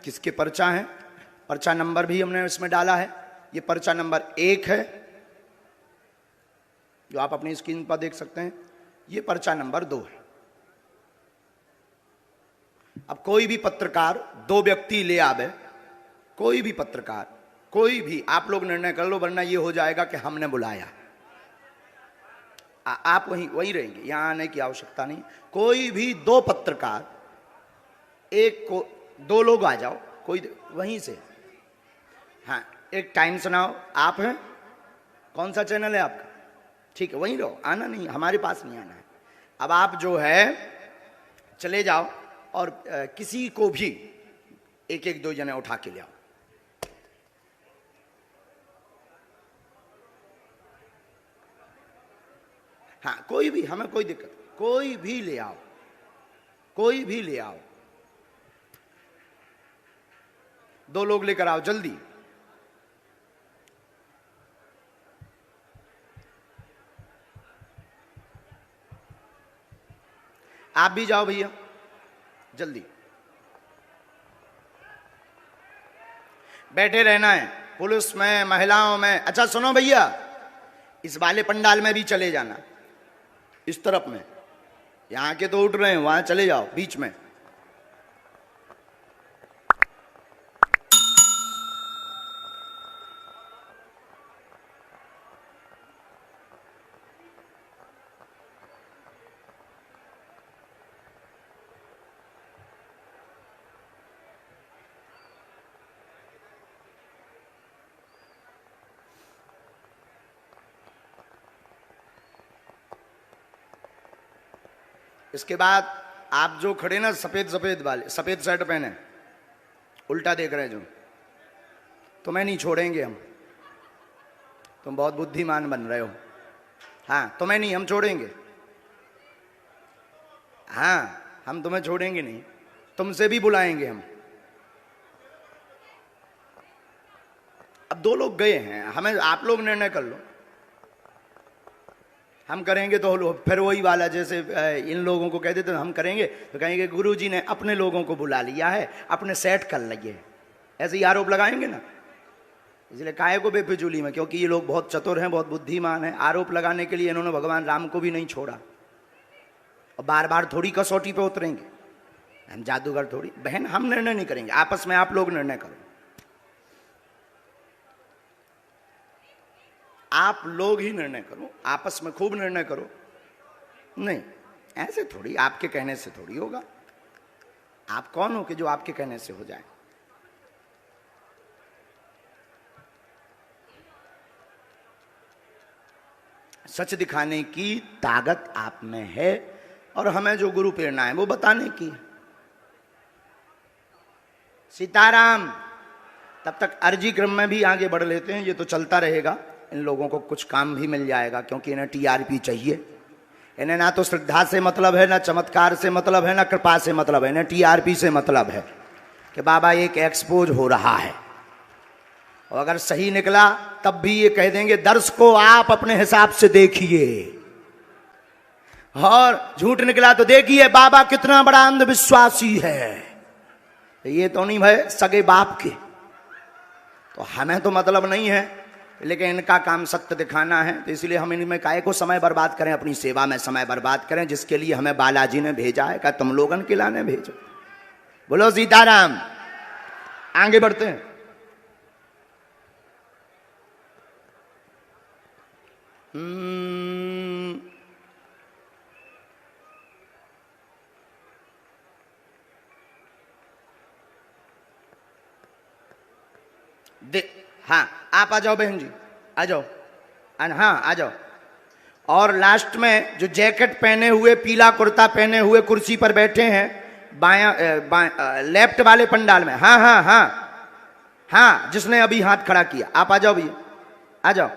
किसके पर्चा हैं। पर्चा नंबर भी हमने इसमें डाला है। ये पर्चा नंबर 1 है जो आप अपनी स्क्रीन पर देख सकते हैं। ये पर्चा नंबर 2 है। अब कोई भी पत्रकार 2 व्यक्ति ले आवे, कोई भी पत्रकार, कोई भी, आप लोग निर्णय कर लो, वरना ये हो जाएगा कि हमने बुलाया। आप वहीं रहेंगे, यहां आने की आवश्यकता नहीं। कोई भी 2 पत्रकार, एक को 2 लोग आ जाओ, कोई वहीं से। हाँ, एक टाइम सुनाओ। आप हैं, कौन सा चैनल है आपका? ठीक है, वहीं रहो, आना नहीं, हमारे पास नहीं आना है। अब आप जो है चले जाओ और किसी को भी 1-1 2 जने उठा के ले आओ। हाँ, कोई भी, हमें कोई दिक्कत, कोई भी ले आओ, कोई भी ले आओ। 2 लोग लेकर आओ जल्दी। आप भी जाओ भैया, जल्दी बैठे रहना है, पुलिस में, महिलाओं में। अच्छा सुनो भैया, इस वाले पंडाल में भी चले जाना, इस तरफ में। यहां के तो उठ रहे हैं, वहां चले जाओ बीच में। इसके बाद आप जो खड़े ना, सफेद सफेद वाले, सफेद शर्ट पहने, उल्टा देख रहे हैं जो, तुम्हें नहीं छोड़ेंगे हम। तुम बहुत बुद्धिमान बन रहे हो। हाँ, तुम्हें नहीं हम छोड़ेंगे। हाँ, हम तुम्हें छोड़ेंगे नहीं, तुमसे भी बुलाएंगे हम। अब 2 लोग गए हैं, हमें, आप लोग निर्णय कर लो। हम करेंगे तो फिर वही वाला, जैसे इन लोगों को कह देते हम करेंगे तो कहेंगे गुरुजी ने अपने लोगों को बुला लिया है, अपने सेट कर लिए, ऐसे ही आरोप लगाएंगे ना। इसलिए काहे को बेफिजूली में, क्योंकि ये लोग बहुत चतुर हैं, बहुत बुद्धिमान हैं। आरोप लगाने के लिए इन्होंने भगवान राम को भी नहीं छोड़ा, और बार बार थोड़ी कसौटी पे उतरेंगे। हम जादूगर थोड़ी। बहन, हम निर्णय नहीं करेंगे, आपस में आप लोग निर्णय करो। आप लोग ही निर्णय करो, आपस में खूब निर्णय करो। नहीं, ऐसे थोड़ी, आपके कहने से थोड़ी होगा। आप कौन हो कि जो आपके कहने से हो जाए? सच दिखाने की ताकत आप में है, और हमें जो गुरु प्रेरणा है वो बताने की। सीताराम। तब तक अर्जी क्रम में भी आगे बढ़ लेते हैं, ये तो चलता रहेगा। इन लोगों को कुछ काम भी मिल जाएगा, क्योंकि इन्हें टीआरपी चाहिए। इन्हें ना तो श्रद्धा से मतलब है, ना चमत्कार से मतलब है, ना कृपा से मतलब है, इन्हें टीआरपी से मतलब है कि बाबा एक एक्सपोज हो रहा है। और अगर सही निकला तब भी ये कह देंगे दर्शकों आप अपने हिसाब से देखिए, और झूठ निकला तो देखिए बाबा कितना बड़ा अंधविश्वासी है। ये तो नहीं भाई सगे बाप के, तो हमें तो मतलब नहीं है, लेकिन इनका काम सत्य दिखाना है। तो इसलिए हम इनमें काहे को समय बर्बाद करें, अपनी सेवा में समय बर्बाद करें, जिसके लिए हमें बालाजी ने भेजा है। क्या तुम लोगन के लाने भेजो? बोलो सीताराम। आगे बढ़ते हैं। हाँ, आप आ जाओ बहन जी, आ जाओ। हाँ, आ जाओ। और लास्ट में जो जैकेट पहने हुए, पीला कुर्ता पहने हुए कुर्सी पर बैठे हैं, लेफ्ट वाले पंडाल में। हाँ हाँ हाँ हाँ, जिसने अभी हाथ खड़ा किया, आप आ जाओ भैया, आ जाओ।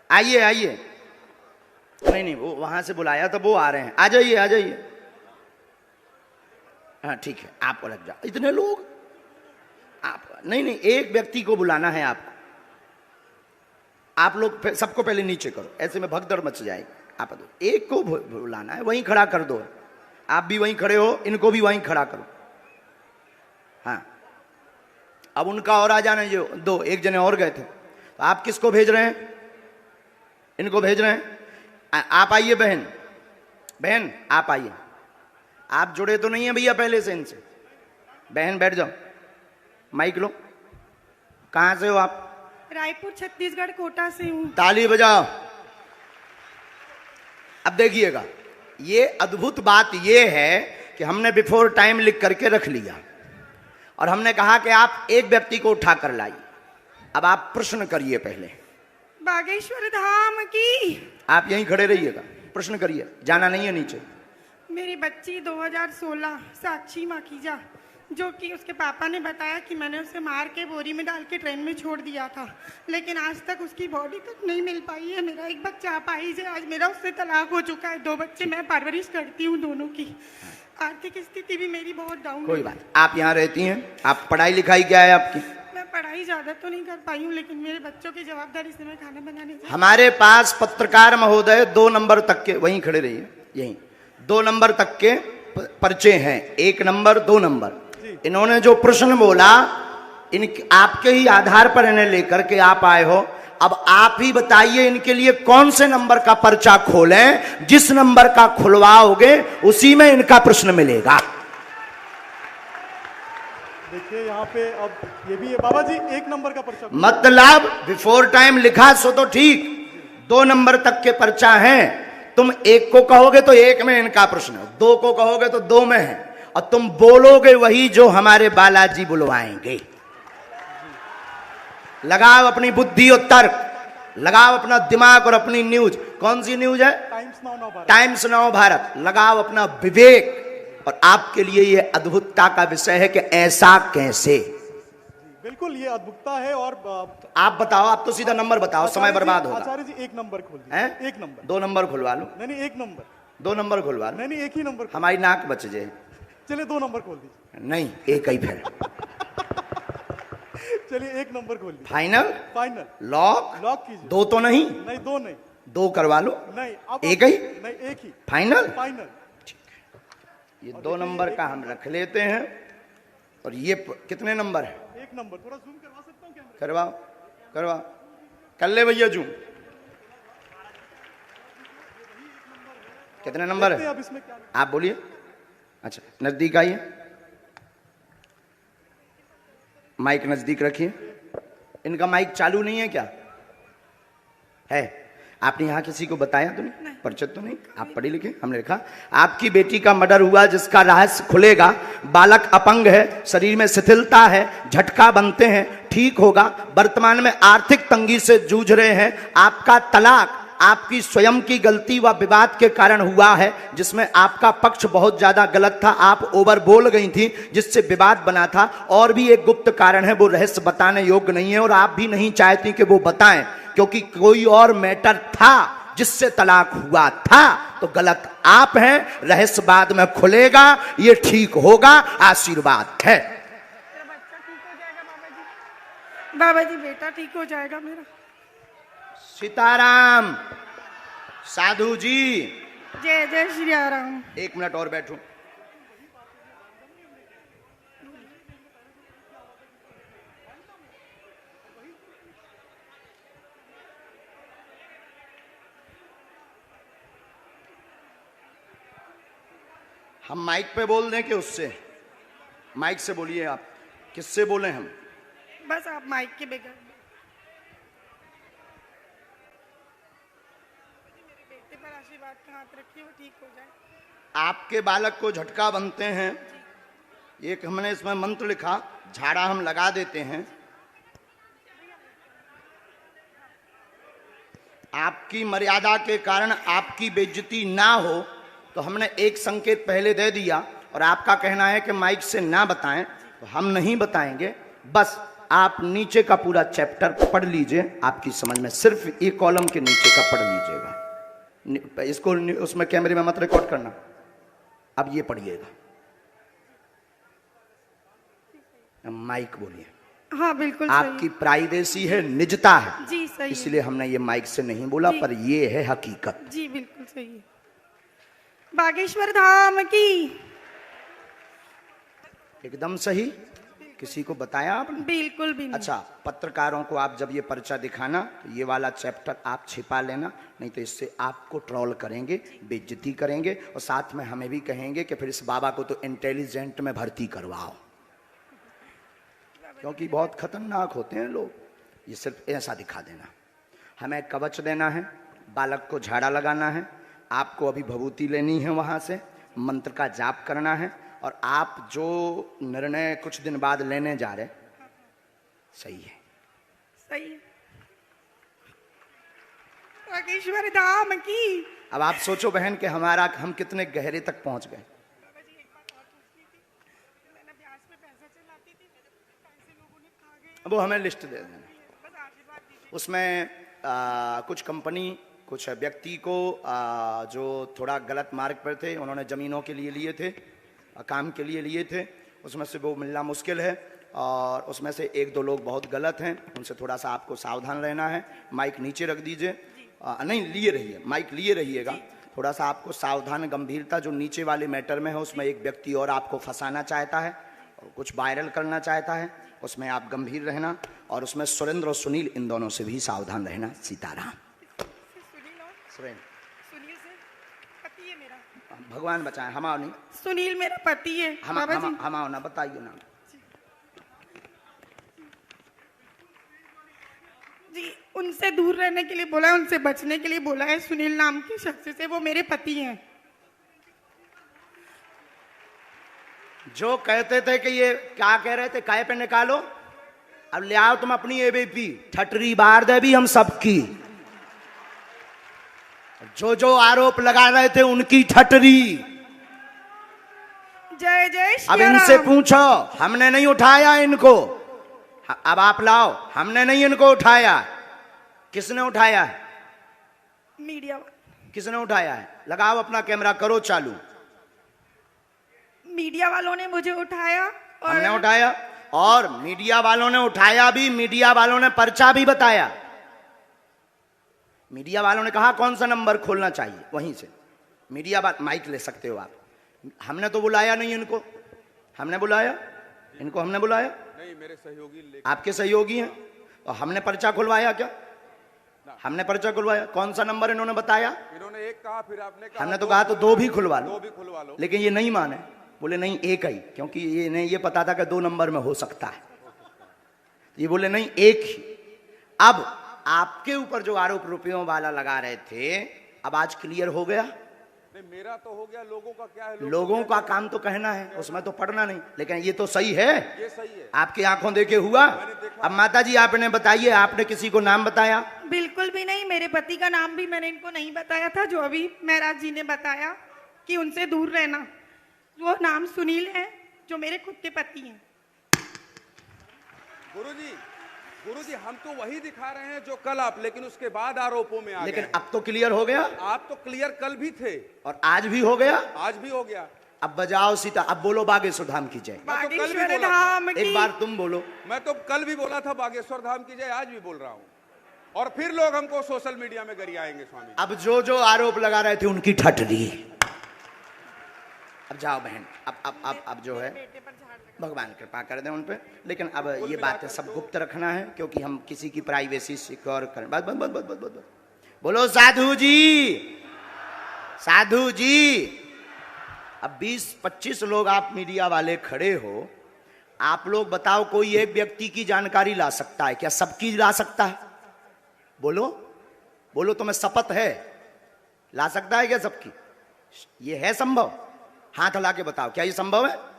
आइए आइए। नहीं, वो वहां से बुलाया तो वो आ रहे हैं। आ जाइए आ जाइए। हाँ ठीक है, आप अलग जाओ। इतने लोग, आप नहीं, एक व्यक्ति को बुलाना है आपको। आप लोग सबको पहले नीचे करो, ऐसे में भगदड़ मच जाएगी। आप दो, एक को बुलाना है, वहीं खड़ा कर दो। आप भी वहीं खड़े हो, इनको भी वहीं खड़ा करो। हाँ, अब उनका और आ जाना, जो दो एक जने और गए थे। तो आप किसको भेज रहे हैं? इनको भेज रहे हैं। आप आइए बहन, बहन आप आइए। आप जुड़े तो नहीं है भैया पहले से इनसे? बहन बैठ जाओ, माइक लो। कहां से हो आप? रायपुर छत्तीसगढ़ कोटा से हूँ। ताली बजाओ। अब देखिएगा, ये अद्भुत बात ये है कि हमने बिफोर टाइम लिख करके रख लिया और हमने कहा कि आप एक व्यक्ति को उठा कर लाइए। अब आप प्रश्न करिए पहले। बागेश्वर धाम की। आप यहीं खड़े रहिएगा, प्रश्न करिए, जाना नहीं है नीचे। मेरी बच्ची 2016 साक्षी माखीजा, जो कि उसके पापा ने बताया कि मैंने उसे मार के बोरी में डाल के ट्रेन में छोड़ दिया था, लेकिन आज तक उसकी बॉडी तक नहीं मिल पाई है। मेरा एक बच्चा अपाहिज है, आज मेरा उससे तलाक हो चुका है। 2 बच्चे मैं परवरिश करती हूँ, दोनों की आर्थिक स्थिति भी मेरी बहुत डाउन है। कोई बात, आप यहाँ रहती हैं, आप पढ़ाई लिखाई क्या है आपकी? मैं पढ़ाई ज्यादा तो नहीं कर पाई हूँ, लेकिन मेरे बच्चों की जवाबदारी से मैं खाना बनाने जाती हूँ। हमारे पास पत्रकार महोदय 2 नंबर तक के, वहीं खड़े रहिए, यहीं 2 नंबर तक के पर्चे हैं, 1 नंबर 2 नंबर। इन्होंने जो प्रश्न बोला, इन आपके ही आधार पर इन्हें लेकर के आप आए हो। अब आप ही बताइए इनके लिए कौन से नंबर का पर्चा खोलें? जिस नंबर का खुलवाओगे उसी में इनका प्रश्न मिलेगा। देखिए यहाँ पे अब ये भी है बाबा जी, 1 नंबर का पर्चा। मतलब बिफोर टाइम लिखा सो तो ठीक, 2 नंबर तक के पर्चा हैं। तुम 1 को कहोगे तो 1 में इनका प्रश्न, 2 को कहोगे तो 2 में है, और तुम बोलोगे वही जो हमारे बालाजी बुलवाएंगे। लगाओ अपनी बुद्धि और तर्क, लगाओ अपना दिमाग और अपनी न्यूज। कौन सी न्यूज है? Times now Bharat. लगाओ अपना विवेक। और आपके लिए यह अद्भुतता का विषय है कि ऐसा कैसे। बिल्कुल ये अद्भुतता है। और आप बताओ, आप तो सीधा नंबर बताओ, समय बर्बाद होगा। आचार्य जी 1 नंबर खोल दीजिए। 1 नंबर। 2 नंबर खुलवा लो। नहीं 1 नंबर। 2 नंबर खुलवा लो। नहीं 1 ही नंबर। हमारी नाक बच जाए। चलिए 2 नंबर खोल दीजिए। नहीं, 1 ही फिर। चलिए 1 नंबर खोल दीजिए। फाइनल? फाइनल। लॉक? लॉक कीजिए। 2 तो नहीं? नहीं 2 नहीं। 2 करवा लो। नहीं, अब 1 ही? नहीं 1 ही। फाइनल? फाइनल। ये 2 नंबर का हम रख लेते हैं। और ये कितने नंबर है? 1 नंबर। थोड़ा जूम करवा सकता हूँ कैमरे? करवाओ, करवाओ, कर ले भैया जूम। कितने नंबर है? अब इसमें क्या? आप बोलिए। अच्छा, नजदीक आइए, माइक नजदीक रखिए। इनका माइक चालू नहीं है क्या? है? आपने यहाँ किसी को बताया तो नहीं? परिचित तो नहीं? आप पढ़े लिखे? हमने लिखा आपकी बेटी का मर्डर हुआ, जिसका रहस्य खुलेगा। बालक अपंग है, शरीर में शिथिलता है, झटका बनते हैं, ठीक होगा। वर्तमान में आर्थिक तंगी से जूझ रहे हैं। आपका तलाक आपकी स्वयं की गलती व विवाद के कारण हुआ है, जिसमें आपका पक्ष बहुत ज्यादा गलत था। आप ओवर बोल गई थी, जिससे विवाद बना था। और भी एक गुप्त कारण है, वो रहस्य बताने योग्य नहीं है, और आप भी नहीं चाहती कि वो बताएं, क्योंकि कोई और मैटर था जिससे तलाक हुआ था। तो गलत आप हैं, रहस्य बाद में खुलेगा, ये ठीक होगा, आशीर्वाद है। बच्चा ठीक हो जाएगा बाबा जी। बाबा जी बेटा ठीक हो जाएगा मेरा। सीताराम। साधु जी। जय जय श्री राम। 1 मिनट और बैठो। हम माइक पे बोल दें कि उससे? माइक से बोलिए। आप किससे बोले? हम बस आप माइक के बगैर। मेरे बेटे पर आशीर्वाद का हाथ रखिए, वो ठीक हो जाए। आपके बालक को झटका बनते हैं, एक हमने इसमें मंत्र लिखा, झाड़ा हम लगा देते हैं। आपकी मर्यादा के कारण आपकी बेइज्जती ना हो, तो हमने एक संकेत पहले दे दिया, और आपका कहना है कि माइक से ना बताएं, तो हम नहीं बताएंगे। बस आप नीचे का पूरा चैप्टर पढ़ लीजिए, आपकी समझ में। सिर्फ एक कॉलम के नीचे का पढ़ लीजिएगा। इसको उसमें कैमरे में मत रिकॉर्ड करना। अब ये पढ़िएगा, माइक बोलिए। हाँ बिल्कुल आपकी प्राइवेसी है, निजता है, सही। जी सही है। इसलिए हमने ये माइक से नहीं बोला, पर ये है हकीकत। जी बिल्कुल सही है। बागेश्वर धाम की। एकदम सही। किसी को बताया आपने? बिल्कुल भी नहीं। अच्छा, पत्रकारों को आप जब ये पर्चा दिखाना तो ये वाला चैप्टर आप छिपा लेना, नहीं तो इससे आपको ट्रोल करेंगे, बेइज्जती करेंगे, और साथ में हमें भी कहेंगे कि फिर इस बाबा को तो इंटेलिजेंट में भर्ती करवाओ, क्योंकि बहुत खतरनाक होते हैं लोग। ये सिर्फ ऐसा दिखा देना। हमें कवच देना है, बालक को झाड़ा लगाना है, आपको अभी भभूति लेनी है, वहाँ से मंत्र का जाप करना है, और आप जो निर्णय कुछ दिन बाद लेने जा रहे सही है। सही है। बागेश्वर धाम की। अब आप सोचो बहन कि हम कितने गहरे तक पहुंच गए। वो हमें लिस्ट दे देना, उसमें कुछ कंपनी, कुछ व्यक्ति को जो थोड़ा गलत मार्ग पर थे, उन्होंने ज़मीनों के लिए लिए थे, काम के लिए लिए थे, उसमें से वो मिलना मुश्किल है, और उसमें से एक दो लोग बहुत गलत हैं, उनसे थोड़ा सा आपको सावधान रहना है। माइक नीचे रख दीजिए, नहीं लिए रहिए, माइक लिए रहिएगा, थोड़ा सा आपको सावधान, गंभीरता। जो नीचे वाले मैटर में है उसमें एक व्यक्ति और आपको फंसाना चाहता है और कुछ वायरल करना चाहता है, उसमें आप गंभीर रहना, और उसमें सुरेंद्र और सुनील, इन दोनों से भी सावधान रहना। सीताराम। सुनील से पति है मेरा। भगवान बचाए, हमाओ नहीं। सुनील मेरा पति है। हमाओ ना, बताइए ना जी। उनसे दूर रहने के लिए बोला है, उनसे बचने के लिए बोला है। सुनील नाम के शख्स से, वो मेरे पति हैं। जो कहते थे कि ये क्या कह रहे थे, काय पे निकालो, अब ले आओ तुम अपनी एबीपी, ठटरी बार दे भी हम सबकी। जो जो आरोप लगा रहे थे उनकी ठटरी। जय जय श्री अब इनसे पूछो, हमने नहीं उठाया इनको, अब आप लाओ, हमने नहीं इनको उठाया। किसने उठाया है? मीडिया। किसने उठाया है? लगाओ अपना कैमरा, करो चालू। मीडिया वालों ने मुझे उठाया। और हमने उठाया, और मीडिया वालों ने उठाया भी, मीडिया वालों ने पर्चा भी बताया। मीडिया वालों ने कहा कौन सा नंबर खोलना चाहिए, वहीं से मीडिया माइक ले सकते हो आप। हमने तो बुलाया नहीं इनको, हमने बुलाया इनको, हमने बुलाया नहीं, मेरे सहयोगी आपके सहयोगी हैं, और हमने पर्चा खुलवाया क्या? हमने पर्चा खुलवाया। कौन सा नंबर इन्होंने बताया? इन्होंने एक कहा, फिर आपने कहा, हमने तो कहा तो दो भी खुलवा लो, खुलवा लो, लेकिन ये नहीं माने, बोले नहीं एक ही, क्योंकि ये नहीं, ये पता था कि 2 नंबर में हो सकता है, ये बोले नहीं एक ही। अब आपके ऊपर जो आरोप रुपयों वाला लगा रहे थे, अब आज क्लियर हो गया। नहीं, मेरा तो हो गया, लोगों का क्या है? लोगों का काम तो कहना है, उसमें तो पढ़ना नहीं, लेकिन ये तो सही है, ये सही है, आपकी आंखों देखे हुआ। अब माता जी आपने बताइए, आपने किसी को नाम बताया? बिल्कुल भी नहीं, मेरे पति का नाम भी मैंने इनको नहीं बताया था, जो अभी महाराज जी ने बताया कि उनसे दूर रहना। वो नाम सुनील है, जो मेरे खुद के पति हैं। गुरुजी हम तो वही दिखा रहे हैं जो कल आप, लेकिन उसके बाद आरोपों में आ गए। लेकिन अब तो क्लियर हो गया। आप तो क्लियर कल भी थे और आज भी हो गया। आज भी हो गया। अब बजाओ सीता, अब बोलो बागेश्वर धाम की जय। बागेश्वर धाम की। एक बार तुम बोलो। मैं तो कल भी बोला था बागेश्वर धाम की जय, आज भी बोल रहा हूँ, और फिर लोग हमको सोशल मीडिया में गरियाएंगे स्वामी। अब जो जो आरोप लगा रहे थे उनकी ठटरी। अब जाओ बहन, अब जो है भगवान कृपा कर दें उन पे, लेकिन अब ये बातें सब गुप्त रखना है, क्योंकि हम किसी की प्राइवेसी सिक्योर करें। बस बस बस बस बस बस बोलो साधु जी, साधु जी। अब 20-25 लोग आप मीडिया वाले खड़े हो, आप लोग बताओ कोई एक व्यक्ति की जानकारी ला सकता है क्या? सबकी ला सकता है? बोलो बोलो, तुम्हें शपथ है, ला सकता है क्या सबकी? ये है संभव? हाथ हिला के बताओ, क्या ये संभव है?